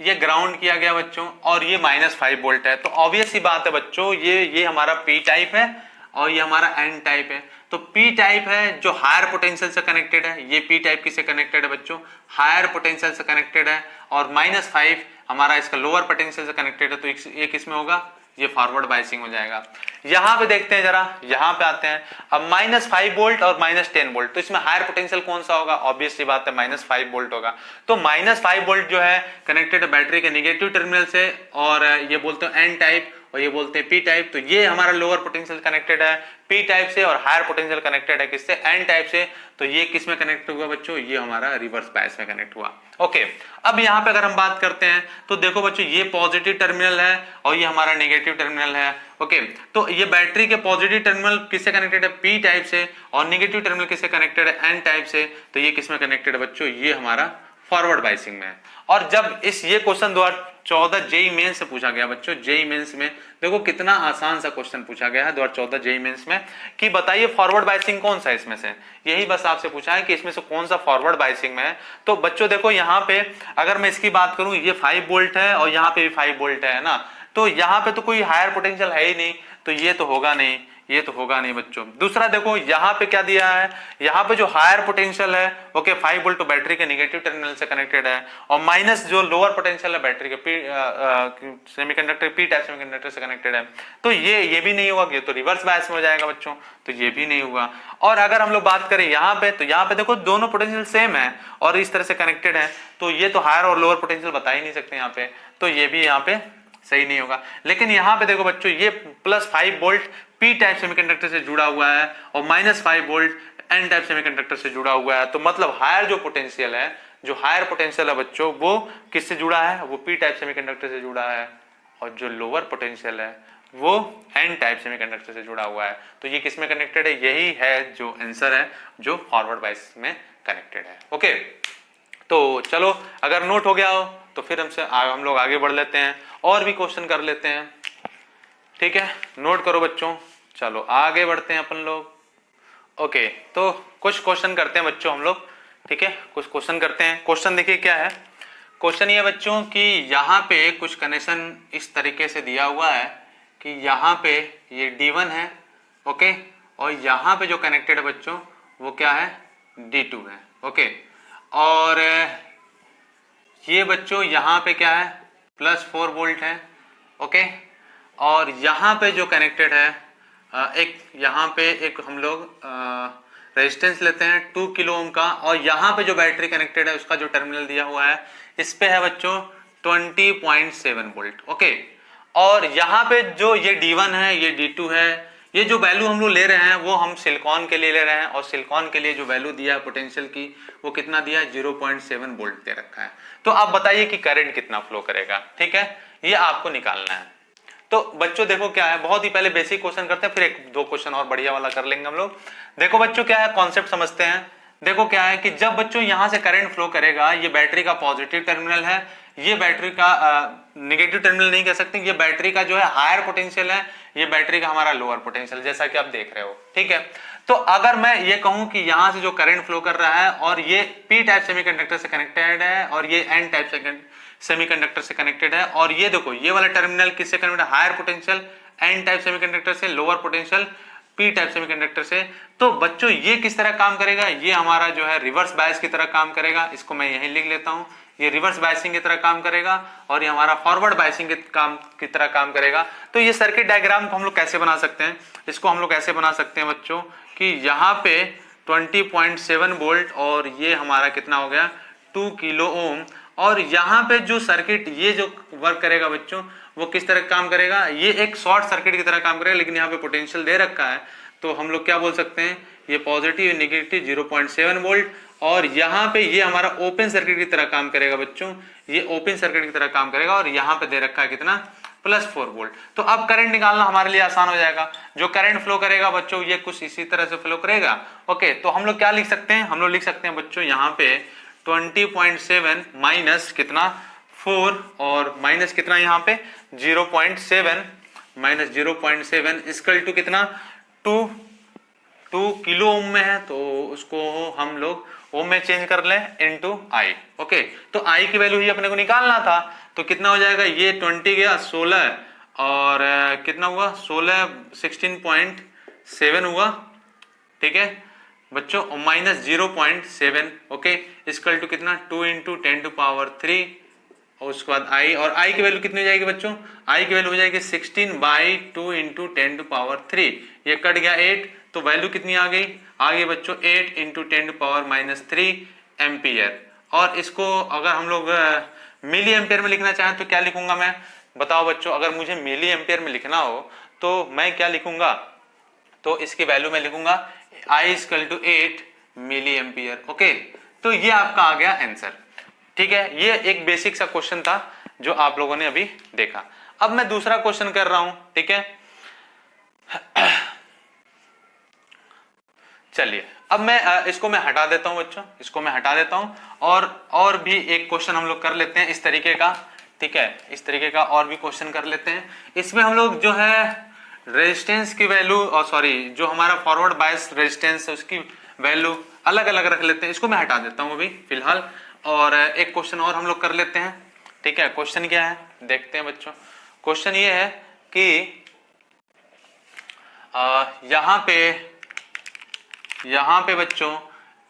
ये ग्राउंड किया गया बच्चों, और ये -5 वोल्ट है। तो ऑब्वियस सी बात है बच्चों, ये हमारा पी टाइप है और ये हमारा एन टाइप है। तो पी टाइप है जो हायर पोटेंशियल से कनेक्टेड है, ये पी टाइप किससे कनेक्टेड है बच्चों, हायर पोटेंशियल से कनेक्टेड है, और -5 हमारा इसका लोअर पोटेंशियल से कनेक्टेड है। तो ये किस में होगा, ये फॉरवर्ड बायसिंग हो जाएगा। यहां पे देखते हैं जरा, यहां पे आते हैं। अब -5 वोल्ट और -10 वोल्ट, तो इसमें हायर पोटेंशियल कौन सा होगा, ऑब्वियसली बात है -5 वोल्ट होगा। तो -5 वोल्ट जो है कनेक्टेड है बैटरी के नेगेटिव टर्मिनल से, और ये बोलते हैं एन टाइप और ये बोलते हैं पी टाइप। तो ये हमारा लोअर पोटेंशियल कनेक्टेड है पी टाइप से, और हायर पोटेंशियल कनेक्टेड है किससे, एन टाइप से। तो ये किस में कनेक्ट हुआ बच्चों, ये हमारा रिवर्स बायस में कनेक्ट हुआ। ओके, अब यहाँ पे अगर हम बात करते हैं तो देखो बच्चों, ये पॉजिटिव टर्मिनल है और ये हमारा नेगेटिव टर्मिनल है। ओके, तो ये बैटरी के पॉजिटिव टर्मिनल किससे कनेक्टेड है, पी टाइप से, और नेगेटिव टर्मिनल किससे कनेक्टेड है, एन टाइप से। तो ये किस में कनेक्टेड है बच्चों, ये हमारा फॉरवर्ड बायसिंग में है। और जब ये क्वेश्चन 2014 जेईई मेंस से पूछा गया बच्चों, जेईई मेंस में देखो कितना आसान सा क्वेश्चन पूछा गया है 2014 जेईई मेंस में, कि बताइए फॉरवर्ड बायसिंग कौन सा है इसमें से। यही बस आपसे पूछा है कि इसमें से कौन सा फॉरवर्ड बायसिंग में है। तो बच्चों देखो यहाँ पे अगर मैं इसकी बात करूं, ये 5 वोल्ट है और यहाँ पे भी 5 वोल्ट है ना, तो यहाँ पे तो कोई हायर पोटेंशियल है ही नहीं, तो ये तो होगा नहीं, ये तो होगा नहीं बच्चों। दूसरा देखो यहाँ पे क्या दिया है, यहाँ पे जो हायर पोटेंशियल है, ओके, 5 वोल्ट तो बैटरी के नेगेटिव टर्मिनल से कनेक्टेड है, और माइनस जो लोअर पोटेंशियल है बैटरी के सेमीकंडक्टर पी टाइप सेमीकंडक्टर से कनेक्टेड है। तो ये भी नहीं होगा, ये तो रिवर्स बायस में हो जाएगा बच्चों, तो ये भी नहीं होगा। और अगर हम लोग बात करें यहाँ पे, तो यहाँ पे देखो दोनों पोटेंशियल सेम है और इस तरह से कनेक्टेड है, तो ये तो हायर और लोअर पोटेंशियल बता ही नहीं सकते यहाँ पे, तो ये भी यहाँ पे सही नहीं होगा। लेकिन यहाँ पे देखो बच्चों, ये +5 वोल्ट पी टाइप सेमीकंडक्टर से जुड़ा हुआ है और -5 वोल्ट एन टाइप सेमीकंडक्टर से जुड़ा हुआ है। तो मतलब हायर जो पोटेंशियल है, जो हायर पोटेंशियल है बच्चों, वो किससे जुड़ा है, वो पी टाइप सेमीकंडक्टर से जुड़ा है, और जो लोअर पोटेंशियल है वो एन टाइप सेमीकंडक्टर से जुड़ा हुआ है। तो ये किस में कनेक्टेड है, यही है जो आंसर है जो फॉरवर्ड बायस में कनेक्टेड है। ओके, तो चलो अगर नोट हो गया हो तो फिर हम लोग आगे बढ़ लेते हैं और भी क्वेश्चन कर लेते हैं। ठीक है, नोट करो बच्चों, चलो आगे बढ़ते हैं अपन लोग। ओके, तो कुछ क्वेश्चन करते हैं बच्चों हम लोग। ठीक है, कुछ क्वेश्चन करते हैं। क्वेश्चन देखिए क्या है, क्वेश्चन ये बच्चों कि यहाँ पे कुछ कनेक्शन इस तरीके से दिया हुआ है कि यहाँ पे ये D1 है, ओके, और यहाँ पे जो कनेक्टेड है बच्चों वो क्या है, D2 है। ओके, और ये बच्चों यहाँ पे क्या है, +4 वोल्ट है। ओके, और यहाँ पे जो कनेक्टेड है एक यहाँ पे एक हम लोग रेजिस्टेंस लेते हैं 2 किलो ओम का, और यहाँ पे जो बैटरी कनेक्टेड है उसका जो टर्मिनल दिया हुआ है इस पे है बच्चों 20.7 वोल्ट। ओके, और यहाँ पे जो ये D1 है, ये D2 है, ये जो वैल्यू हम लोग ले रहे हैं वो हम सिलिकॉन के लिए ले रहे हैं, और सिलिकॉन के लिए जो वैल्यू दिया है पोटेंशियल की वो कितना दिया है, 0.7 वोल्ट दे रखा है। तो आप बताइए कि करंट कितना फ्लो करेगा। ठीक है, ये आपको निकालना है। तो बच्चों देखो क्या है, बहुत ही पहले बेसिक क्वेश्चन करते हैं, फिर 1-2 क्वेश्चन और बढ़िया वाला कर लेंगे हम लोग। देखो बच्चों क्या है, कॉन्सेप्ट समझते हैं। देखो क्या है कि जब बच्चों यहां से करंट फ्लो करेगा, ये बैटरी का पॉजिटिव टर्मिनल है, ये बैटरी का नेगेटिव टर्मिनल नहीं कह सकते, ये बैटरी का जो है हायर पोटेंशियल है, ये बैटरी का हमारा लोअर पोटेंशियल, जैसा कि आप देख रहे हो। ठीक है, तो अगर मैं ये कहूं कि यहां से जो करंट फ्लो कर रहा है और ये पी टाइप सेमीकंडक्टर से कनेक्टेड है और ये एन टाइप सेमीकंडक्टर से कनेक्टेड है, और ये देखो ये वाला टर्मिनल किससे कनेक्टेड है, higher potential N type semiconductor से, lower potential P type semiconductor से। तो बच्चों ये किस तरह काम करेगा, ये हमारा जो है रिवर्स बायस की तरह काम करेगा। इसको मैं यहीं लिख लेता हूं, ये रिवर्स बायसिंग की तरह काम करेगा, और ये हमारा फॉरवर्ड बायसिंग की तरह काम करेगा। तो ये सर्किट डायग्राम को हम लोग कैसे बना सकते हैं, इसको हम लोग कैसे बना सकते हैं बच्चों कि यहाँ पे 20.7 वोल्ट और ये हमारा कितना हो गया 2 किलो ओम, और यहाँ पे जो सर्किट ये जो वर्क करेगा बच्चों वो किस तरह काम करेगा, ये एक शॉर्ट सर्किट की तरह काम करेगा, लेकिन यहाँ पे पोटेंशियल दे रखा है। तो हम लोग क्या बोल सकते हैं, ये पॉजिटिव नेगेटिव 0.7 वोल्ट, और यहाँ पे ये हमारा ओपन सर्किट की तरह काम करेगा बच्चों, ये ओपन सर्किट की तरह काम करेगा, और यहाँ पे दे रखा है कितना +4 वोल्ट। तो अब करंट निकालना हमारे लिए आसान हो जाएगा। जो करंट फ्लो करेगा बच्चों ये कुछ इसी तरह से फ्लो करेगा। ओके, तो हम लोग क्या लिख सकते हैं, हम लोग लिख सकते हैं बच्चों यहाँ पे 20.7 माइनस कितना 4, और माइनस कितना यहाँ पे 0.7 माइनस 0.7 इक्वल टू कितना 2 किलो ओम में है, तो उसको हम लोग ओम में चेंज कर लें इनटू आई। ओके, तो आई की वैल्यू ही अपने को निकालना था, तो कितना हो जाएगा, ये 20 गया 16 और कितना हुआ 16 16.7 हुआ, ठीक है बच्चों, माइनस 0.7। ओके, इसकल टू कितना 2 इंटू 10⁻³ और उसके बाद आई, और आई की वैल्यू कितनी हो जाएगी बच्चों, आई की वैल्यू हो जाएगी 16/2 इंटू 10⁻³। ये कट गया 8, तो वैल्यू कितनी आ गई बच्चों 8 इंटू 10⁻³ एम्पियर। और इसको अगर हम लोग मिली एम्पियर में लिखना चाहें तो क्या लिखूंगा मैं, बताओ बच्चों, अगर मुझे मिली एम्पियर में लिखना हो तो मैं क्या लिखूंगा, तो इसकी वैल्यू में लिखूंगा I = 8 मिली एम्पियर। ओके, तो ये आपका आ गया आंसर। ठीक है, ये एक बेसिक सा क्वेश्चन था जो आप लोगों ने अभी देखा। अब मैं दूसरा क्वेश्चन कर रहा हूं, ठीक है। चलिए, अब मैं इसको मैं हटा देता हूं बच्चों, इसको मैं हटा देता हूं और भी एक क्वेश्चन हम लोग कर लेते हैं इस तरीके का, ठीक है, इस तरीके का और भी क्वेश्चन कर लेते हैं। इसमें हम लोग जो है रेजिस्टेंस की वैल्यू और सॉरी जो हमारा फॉरवर्ड बायस रेजिस्टेंस है उसकी वैल्यू अलग अलग रख लेते हैं। इसको मैं हटा देता हूं अभी फिलहाल, और एक क्वेश्चन और हम लोग कर लेते हैं, ठीक है। क्वेश्चन क्या है देखते हैं बच्चों। क्वेश्चन ये है कि यहाँ पे बच्चों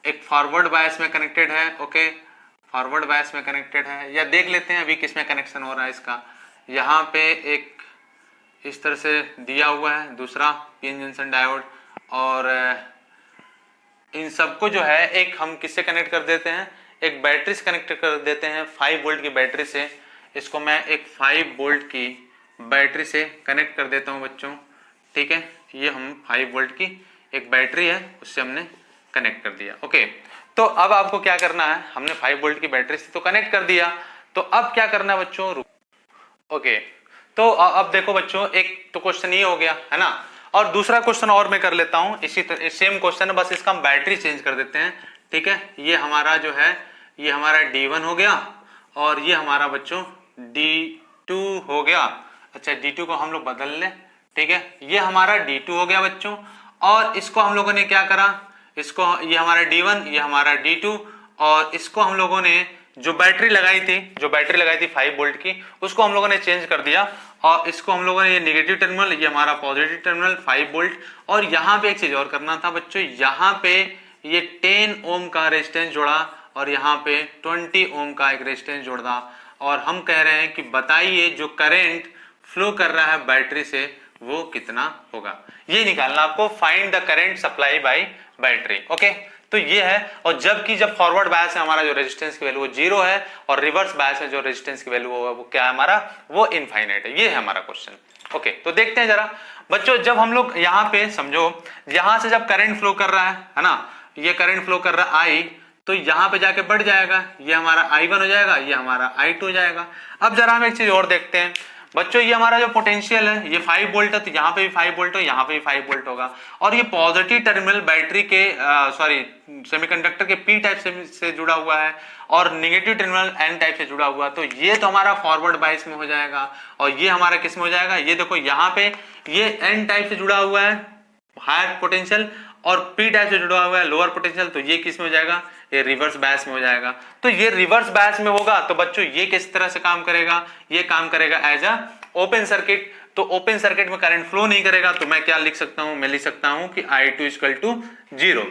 एक फॉरवर्ड बायस में कनेक्टेड है। ओके, फॉरवर्ड बायस में कनेक्टेड है, या देख लेते हैं अभी किसमें कनेक्शन हो रहा है इसका। यहाँ पे एक इस तरह से दिया हुआ है दूसरा पीएन जंक्शन डायोड, और इन सबको जो है एक हम किससे कनेक्ट कर देते हैं, एक बैटरी से कनेक्ट कर देते हैं 5 वोल्ट की बैटरी से। इसको मैं एक 5 वोल्ट की बैटरी से कनेक्ट कर देता हूं बच्चों, ठीक है। ये हम 5 वोल्ट की एक बैटरी है उससे हमने कनेक्ट कर दिया। ओके, तो अब आपको क्या करना है, हमने 5 वोल्ट की बैटरी से तो कनेक्ट कर दिया, तो अब क्या करना है बच्चों। ओके, तो अब देखो बच्चों, एक तो क्वेश्चन ये हो गया है ना, और दूसरा क्वेश्चन और मैं कर लेता हूं, इसी तरह सेम क्वेश्चन है, बस इसका हम बैटरी चेंज कर देते हैं, ठीक है। ये हमारा जो है ये हमारा D1 हो गया और ये हमारा बच्चों D2 हो गया। अच्छा, D2 को हम लोग बदल लें, ठीक है। ये हमारा D2 हो गया बच्चों, और इसको हम लोगों ने क्या करा, इसको ये हमारा D1 ये हमारा D2, और इसको हम लोगों ने जो बैटरी लगाई थी 5 वोल्ट की, उसको हम लोगों ने चेंज कर दिया, और इसको हम लोगों ने ये नेगेटिव टर्मिनल ये हमारा पॉजिटिव टर्मिनल 5 वोल्ट। और यहाँ पे एक चीज और करना था बच्चों, यहाँ पे ये 10 ओम का रेजिस्टेंस जोड़ा और यहाँ पे 20 ओम का एक रेजिस्टेंस जोड़ा, और हम कह रहे हैं कि बताइए जो करंट फ्लो कर रहा है बैटरी से वो कितना होगा, ये निकालना आपको। Find the current supply bye battery. Okay, तो ये है, और जबकि जब फॉरवर्ड बायस है हमारा जो रेजिस्टेंस की वैल्यू वो 0 है, और रिवर्स बायस में जो रेजिस्टेंस की वैल्यू होगा वो क्या है हमारा, वो इनफाइनाइट है। ये है हमारा क्वेश्चन। ओके, तो देखते हैं जरा बच्चों, जब हम लोग यहाँ पे समझो, यहां से जब करंट फ्लो कर रहा है ना, ये करंट फ्लो कर रहा है I, तो यहाँ पे जाके बढ़ जाएगा, ये हमारा I1 हो जाएगा, ये हमारा I2 हो जाएगा। अब जरा हम एक चीज और देखते हैं बच्चों, ये हमारा जो पोटेंशियल है ये 5 वोल्ट है, तो यहाँ पे भी 5 वोल्ट हो, यहाँ पे भी 5 वोल्ट होगा, और ये पॉजिटिव टर्मिनल बैटरी के सेमीकंडक्टर के पी टाइप से जुड़ा हुआ है, और नेगेटिव टर्मिनल एन टाइप से जुड़ा हुआ है, तो ये तो हमारा फॉरवर्ड बायस में हो जाएगा, और ये हमारा किस में हो जाएगा, ये देखो यहाँ पे ये एन टाइप से जुड़ा हुआ है हायर पोटेंशियल, और पी टाइप से जुड़ा हुआ है लोअर पोटेंशियल, तो ये किस में हो जाएगा, ये रिवर्स बायस में हो जाएगा। तो ये रिवर्स बायस में होगा तो बच्चों ये किस तरह से काम करेगा, ये काम करेगा एज अ ओपन सर्किट। तो ओपन सर्किट में करंट फ्लो नहीं करेगा, तो मैं क्या लिख सकता हूं, मैं लिख सकता हूं कि I2 = 0।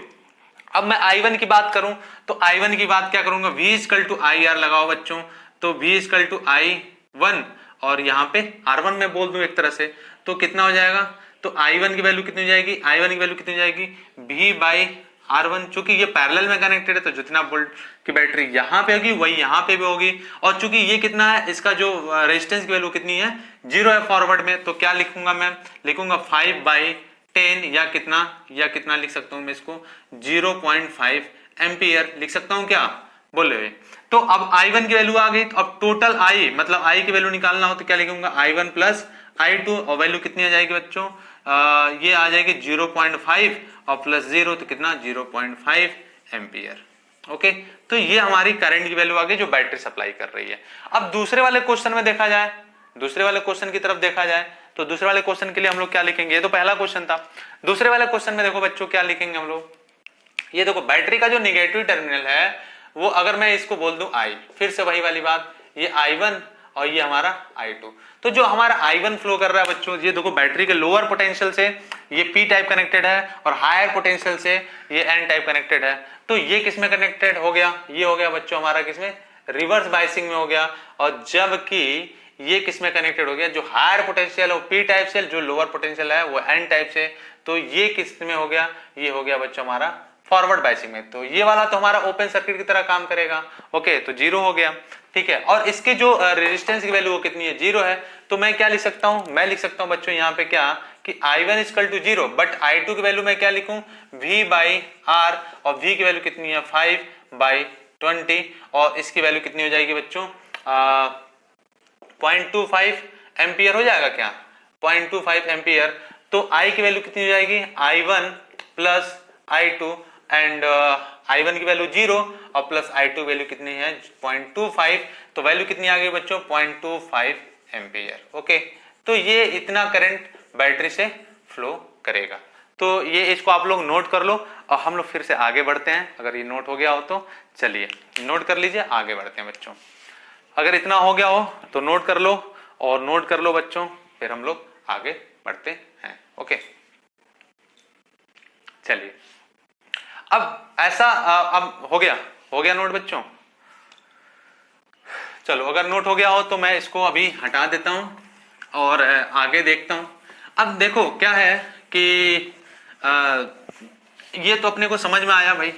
अब मैं I1 की बात करूं तो I1 की बात क्या करूंगा, V = IR लगाओ बच्चों, तो V = I1, और यहाँ पे R1 में बोल दूं एक तरह से, तो कितना हो जाएगा, तो I1 की वैल्यू कितनी हो जाएगी, I1 की वैल्यू कितनी हो जाएगी, V/R1। चूंकि ये पैरेलल में कनेक्टेड है तो जितना वोल्ट की बैटरी यहाँ पे होगी वही यहाँ पे भी होगी, और चूंकि ये कितना है, इसका जो रेजिस्टेंस की वैल्यू कितनी है, 0 है फॉरवर्ड में, तो क्या लिखूंगा मैं, लिखूंगा 5/10, या कितना लिख सकता हूं मैं इसको, 0.5 एम्पियर लिख सकता हूं, क्या बोले हुए। तो अब I1 की वैल्यू आ गई, तो अब टोटल I मतलब I की वैल्यू निकालना हो तो क्या लिखूंगा, I1 + I2, और वैल्यू कितनी आ जाएगी बच्चों, ये आ जाएगी 0.5 और +0 तो कितना, 0.5 एम्पियर। ओके, तो ये हमारी करंट की वैल्यू आ गई जो बैटरी सप्लाई कर रही है। अब दूसरे वाले क्वेश्चन में देखा जाए, दूसरे वाले क्वेश्चन की तरफ देखा जाए, तो दूसरे वाले क्वेश्चन के लिए हम लोग क्या लिखेंगे, ये तो पहला क्वेश्चन था। दूसरे वाले क्वेश्चन में देखो बच्चों क्या लिखेंगे हम लोग, ये देखो बैटरी का जो निगेटिव टर्मिनल है वो अगर मैं इसको बोल दूं I, फिर से वही वाली बात, ये I1 और ये हमारा I2। तो जो हमारा I1 फ्लो कर रहा है बच्चों, ये देखो बैटरी के लोअर पोटेंशियल से ये P टाइप कनेक्टेड है और हायर पोटेंशियल से ये N टाइप कनेक्टेड है। तो ये किस में कनेक्टेड हो गया, ये हो गया बच्चों हमारा किसमें, रिवर्स बायसिंग में हो गया। और जबकि ये किस में कनेक्टेड हो गया, जो हायर पोटेंशियल है P टाइप से, जो लोअर पोटेंशियल है वो N टाइप से। तो ये किस में हो गया, ये हो गया बच्चों हमारा फॉरवर्ड बायसिंग में। तो ये वाला तो हमारा ओपन सर्किट की तरह काम करेगा। ओके, तो 0 हो गया, ठीक है। और इसके जो रेजिस्टेंस की वैल्यू वो कितनी है, 0 है। तो मैं क्या लिख सकता हूं, मैं लिख सकता हूं बच्चों यहाँ पे क्या कि I1 equal to 0, but I2 की वैल्यू मैं क्या लिखूं, V बाई R, और V की वैल्यू कितनी है 5/20, और इसकी वैल्यू कितनी हो जाएगी बच्चों 0.25 एम्पियर हो जाएगा क्या, 0.25 एम्पियर। तो I की वैल्यू कितनी हो जाएगी, I1 plus I2, and I1 की वैल्यू 0 और प्लस I2 वैल्यू कितनी है 0.25। तो वैल्यू कितनी आ गई बच्चों 0.25 एम्पियर। ओके, तो ये इतना करंट बैटरी से फ्लो करेगा। तो ये इसको आप लोग नोट कर लो और हम लोग फिर से आगे बढ़ते हैं। अगर ये नोट हो गया हो तो चलिए नोट कर लीजिए, आगे बढ़ते हैं बच्चों। अगर इतना हो गया हो तो नोट कर लो, और नोट कर लो बच्चों, फिर हम लोग आगे बढ़ते हैं। ओके, चलिए अब ऐसा अब हो गया नोट बच्चों। चलो अगर नोट हो गया हो तो मैं इसको अभी हटा देता हूं और आगे देखता हूं। अब देखो क्या है कि ये तो अपने को समझ में आया भाई।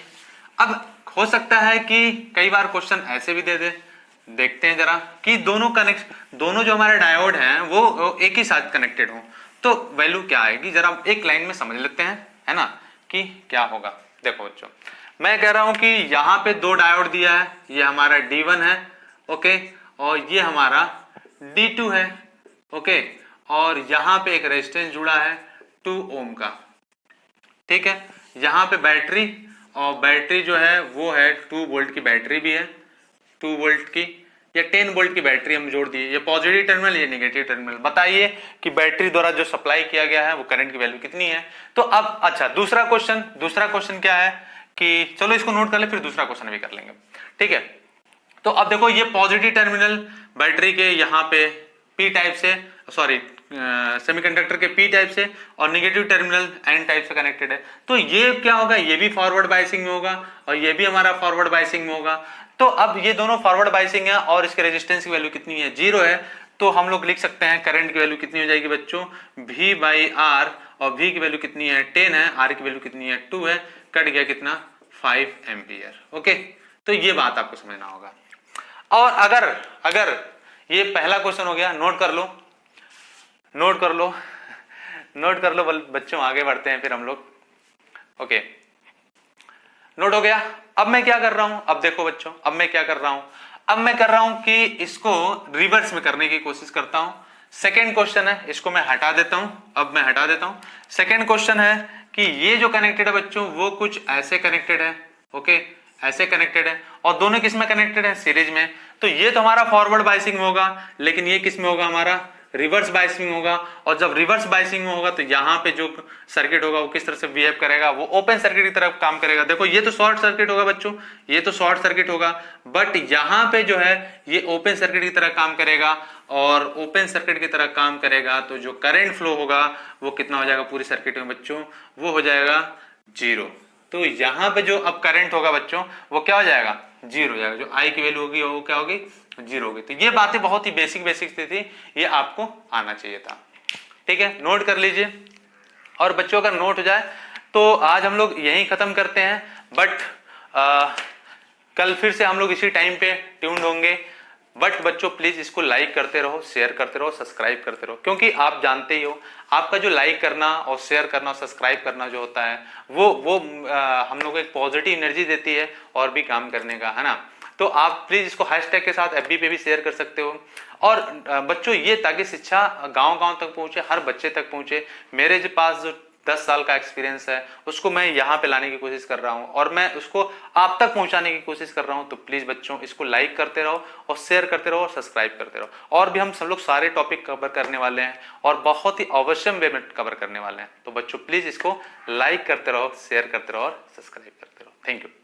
अब हो सकता है कि कई बार क्वेश्चन ऐसे भी दे दे, देखते हैं जरा कि दोनों जो हमारे डायोड हैं वो एक ही साथ कनेक्टेड हो, तो वैल्यू क्या आएगी जरा एक लाइन में समझ लेते हैं, है ना, कि क्या होगा। देखो बच्चों, मैं कह रहा हूं कि यहाँ पे दो डायोड दिया है, ये हमारा D1 है, ओके, और ये हमारा D2 है, ओके, और यहाँ पे एक रेजिस्टेंस जुड़ा है 2 ओम का, ठीक है। यहाँ पे बैटरी, और बैटरी जो है वो है 2 वोल्ट की बैटरी भी है, 2 वोल्ट की या 10 वोल्ट की बैटरी हम जोड़ दिए। ये पॉजिटिव टर्मिनल, ये नेगेटिव टर्मिनल। बताइए कि बैटरी द्वारा जो सप्लाई किया गया है वो करंट की वैल्यू कितनी है। तो अब अच्छा दूसरा क्वेश्चन क्या है कि चलो इसको नोट कर ले, फिर दूसरा क्वेश्चन भी कर लेंगे, ठीक है। तो अब देखो ये पॉजिटिव टर्मिनल बैटरी के यहाँ पे P टाइप से, सॉरी सेमीकंडक्टर के P टाइप से, और नेगेटिव टर्मिनल N टाइप से कनेक्टेड है। तो ये क्या होगा, ये भी फॉरवर्ड बायसिंग में होगा और ये भी हमारा फॉरवर्ड बायसिंग में होगा। तो अब ये दोनों फॉरवर्ड बायसिंग है और इसके रेजिस्टेंस की वैल्यू कितनी है, 0 है। तो हम लोग लिख सकते हैं करंट की वैल्यू कितनी हो जाएगी बच्चों, V बाई R, और V की वैल्यू कितनी है 10 है, R की वैल्यू कितनी है 2 है, कट गया कितना 5 एम्पियर। ओके, तो ये बात आपको समझना होगा। और अगर ये पहला क्वेश्चन हो गया, नोट कर लो बच्चों, आगे बढ़ते हैं फिर हम लोग। ओके, नोट हो गया। अब मैं क्या कर रहा हूं, अब देखो बच्चों, अब मैं क्या कर रहा हूं कि इसको रिवर्स में करने की कोशिश करता हूं। सेकेंड क्वेश्चन है, इसको मैं हटा देता हूं, अब मैं हटा देता हूं। सेकेंड क्वेश्चन है कि ये जो कनेक्टेड है बच्चों वो कुछ ऐसे कनेक्टेड है, ओके, ऐसे कनेक्टेड है, और दोनों किस में कनेक्टेड है, सीरीज में। तो ये तो हमारा फॉरवर्ड बायसिंग में होगा, लेकिन ये किस में होगा, हमारा रिवर्स बायसिंग होगा। और जब रिवर्स बायसिंग में होगा तो यहाँ पे जो सर्किट होगा वो किस तरह से बिहेव करेगा, वो ओपन सर्किट की तरफ काम करेगा। देखो ये तो शॉर्ट सर्किट होगा बच्चों, ये तो शॉर्ट सर्किट होगा, बट यहाँ पे जो है ये ओपन सर्किट की तरह काम करेगा। और ओपन सर्किट की तरह काम करेगा तो जो करंट फ्लो होगा वो कितना हो जाएगा पूरी सर्किट में बच्चों, वो हो जाएगा 0। तो यहाँ पे जो अब करंट होगा बच्चों वो क्या हो जाएगा, 0 हो जाएगा। जो I की वैल्यू होगी वो क्या होगी, 0 होगी। तो ये बातें बहुत ही बेसिक थी, ये आपको आना चाहिए था, ठीक है। नोट कर लीजिए, और बच्चों अगर नोट हो जाए तो आज हम लोग यहीं खत्म करते हैं। बट कल फिर से हम लोग इसी टाइम पे ट्यून्ड होंगे। बट बच्चों प्लीज इसको लाइक करते रहो, शेयर करते रहो, सब्सक्राइब करते रहो, क्योंकि आप जानते ही हो आपका जो लाइक करना और शेयर करना और सब्सक्राइब करना जो होता है वो हम लोग को एक पॉजिटिव एनर्जी देती है और भी काम करने का, है ना। तो आप प्लीज इसको हैशटैग के साथ FB पे भी शेयर कर सकते हो। और बच्चों ये ताकि शिक्षा गांव-गांव तक पहुंचे, हर बच्चे तक पहुंचे। मेरे जो पास जो 10 साल का एक्सपीरियंस है उसको मैं यहाँ पे लाने की कोशिश कर रहा हूँ और मैं उसको आप तक पहुंचाने की कोशिश कर रहा हूँ। तो प्लीज बच्चों इसको लाइक करते रहो और शेयर करते रहो और सब्सक्राइब करते रहो। और भी हम सब लोग सारे टॉपिक कवर करने वाले हैं और बहुत ही अवश्यम वे में कवर करने वाले हैं। तो बच्चों प्लीज इसको लाइक करते रहो, शेयर करते रहो और सब्सक्राइब करते रहो। Thank you.